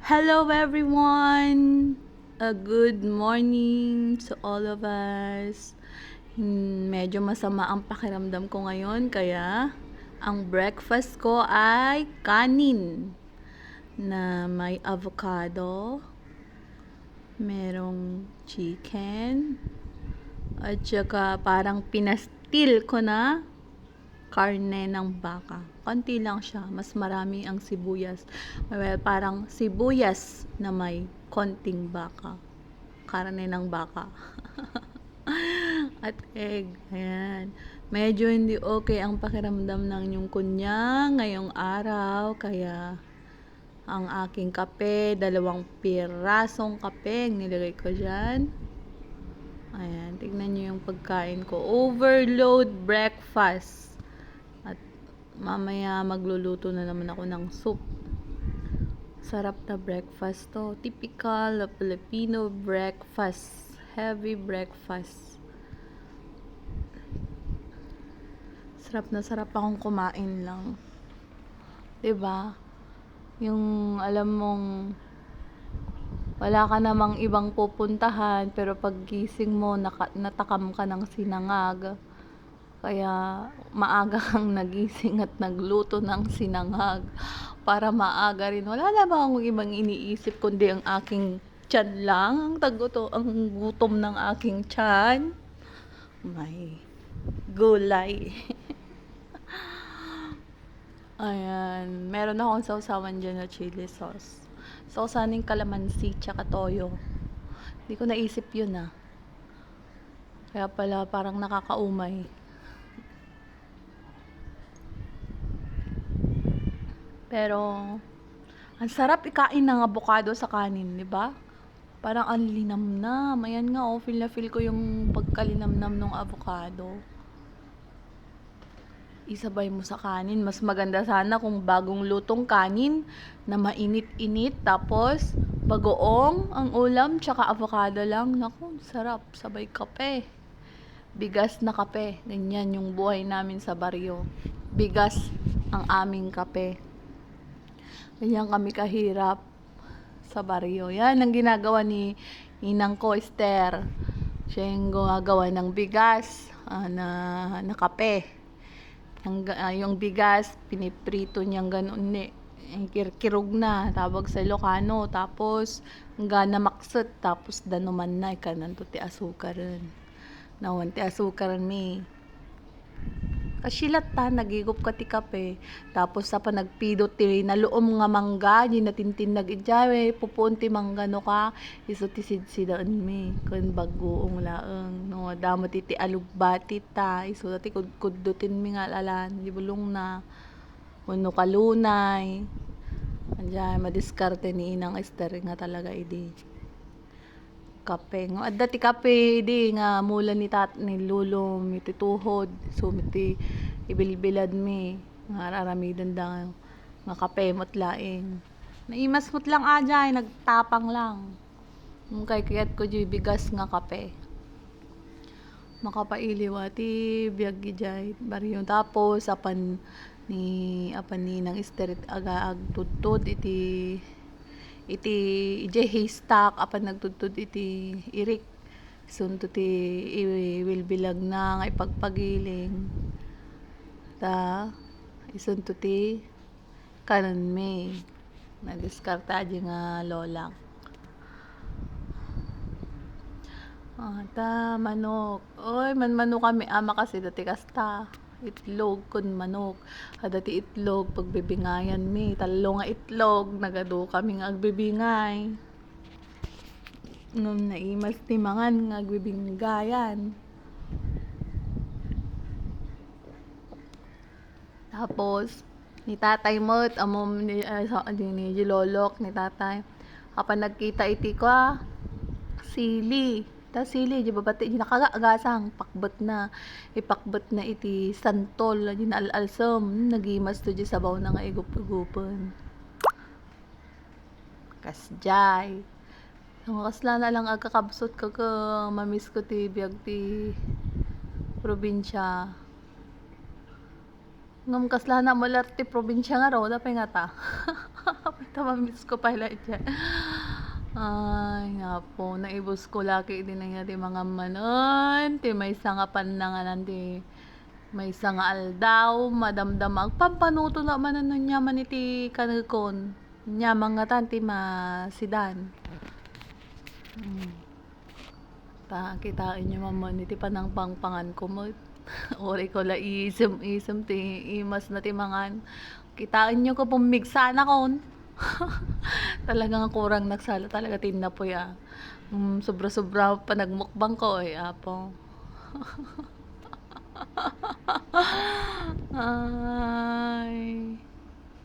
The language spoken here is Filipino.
Hello everyone! A good morning to all of us. Medyo masama ang pakiramdam ko ngayon kaya ang breakfast ko ay kanin na may avocado, merong chicken, at saka parang pinastil ko na karne ng baka. Konti lang siya. Mas marami ang sibuyas. Well, parang sibuyas na may konting baka. Karne ng baka. At egg. Ayan. Medyo hindi okay ang pakiramdam ng yung kunya ngayong araw. Kaya ang aking kape, 2 pirasong kape ang nilagay ko dyan. Ayan. Tignan nyo yung pagkain ko. Overload breakfast. Mamaya magluluto na naman ako ng soup. Sarap na breakfast to. Typical na Filipino breakfast. Heavy breakfast. Sarap na sarap akong kumain lang. 'Di ba? Yung alam mong wala ka namang ibang pupuntahan pero paggising mo natakam ka ng sinangag. Kaya maaga kang nagising at nagluto ng sinangag para maaga rin. Wala na ba akong ibang iniisip kundi ang aking tiyan lang, ang gutom ng aking tiyan. May gulay. Ayan, meron akong sausawan dyan na chili sauce. Sausaning kalamansi tsaka toyo. Hindi ko naisip yun Kaya pala parang nakakaumay. Pero, ang sarap ikain ng avocado sa kanin, di ba? Parang ang linamnam. Ayan nga, feel na feel ko yung pagkalinamnam ng avocado. Isabay mo sa kanin. Mas maganda sana kung bagong lutong kanin na mainit-init. Tapos, bagoong ang ulam, tsaka avocado lang. Naku, sarap. Sabay kape. Bigas na kape. Ganyan yung buhay namin sa baryo. Bigas ang aming kape. Ganyan kami kahirap sa baryo. Yan ang ginagawa ni Inang ko, Esther. Siya yung gumagawa ng bigas na kape. Yung bigas, piniprito niyang ganun kirkirog na, tawag sa Ilocano. Tapos, hanggang namaksot. Tapos, danuman na, ikanan to ti asukaran. Nawan ti asukaran mi. Kasilat ta, nagigup ka ti kape. Tapos sa panagpidot ti naluom nga mangga, di natintin nag-idyawe, pupuon ti mangga no ka, iso ti sidsidaan mi, kun bagoong laeng, no, damo ti alugbati ta, iso ti kudkudutin mi nga lalan, di bulong na, uno kalunay, andiyan, madiskarte ni Inang Esther nga talaga idi. Kape ngo adda ti kape di nga mula ni lulo mi tituhod so miti ibilbilad mi nga aramidan da nga kape mot laeng naimas mot lang ajay nagtapang lang kay kayat ko di bigas nga kape makapailiw ti biag gijay baryo tapos apan ni nang isterit aga agtudtod iti haystack apan nagtudtod iti irik sunto ti iwilbilag na nga ipagpagiling ta isunto ti kanon mi nadiskarta di nga lola ta manok oy manok kami ama kasi dati kasta itlog kun manok dati itlog pagbibingayan mi talo nga itlog nagado kami nga agbibingay ngum naimas ti mangan nga agbibingayan tapos ni tatay mo't amom ni lolok ni tatay apan nagkita iti ko sili sili di babati di nakagagasang pakbet na ipakbet na iti santol di na alalsam nagimas to di sabaw na nga igup-igupan kasjay kasla na lang agkakabsot kaga mamiss ko ti biag ti probinsya ngam kasla na malar ti probinsya nga raw dapay nga ta Tamamiss ko pala dyan. Ay, nga po, naibos ko laki din na nga ti mga manon, ti may nga pandanganan ti may nga aldaw, madamdamag, pampanuto na manan niya man iti kanagkon. Nya mga tanti masidan. Kitain nyo maman iti panangpangpangan ko mo. Ori ko la isem ti imas na ti mangan. Kitain nyo ko pumigsa na kon. Talagang kurang nagsala talaga tinapoy sobra-sobra pa nagmukbang ko apo. Ay.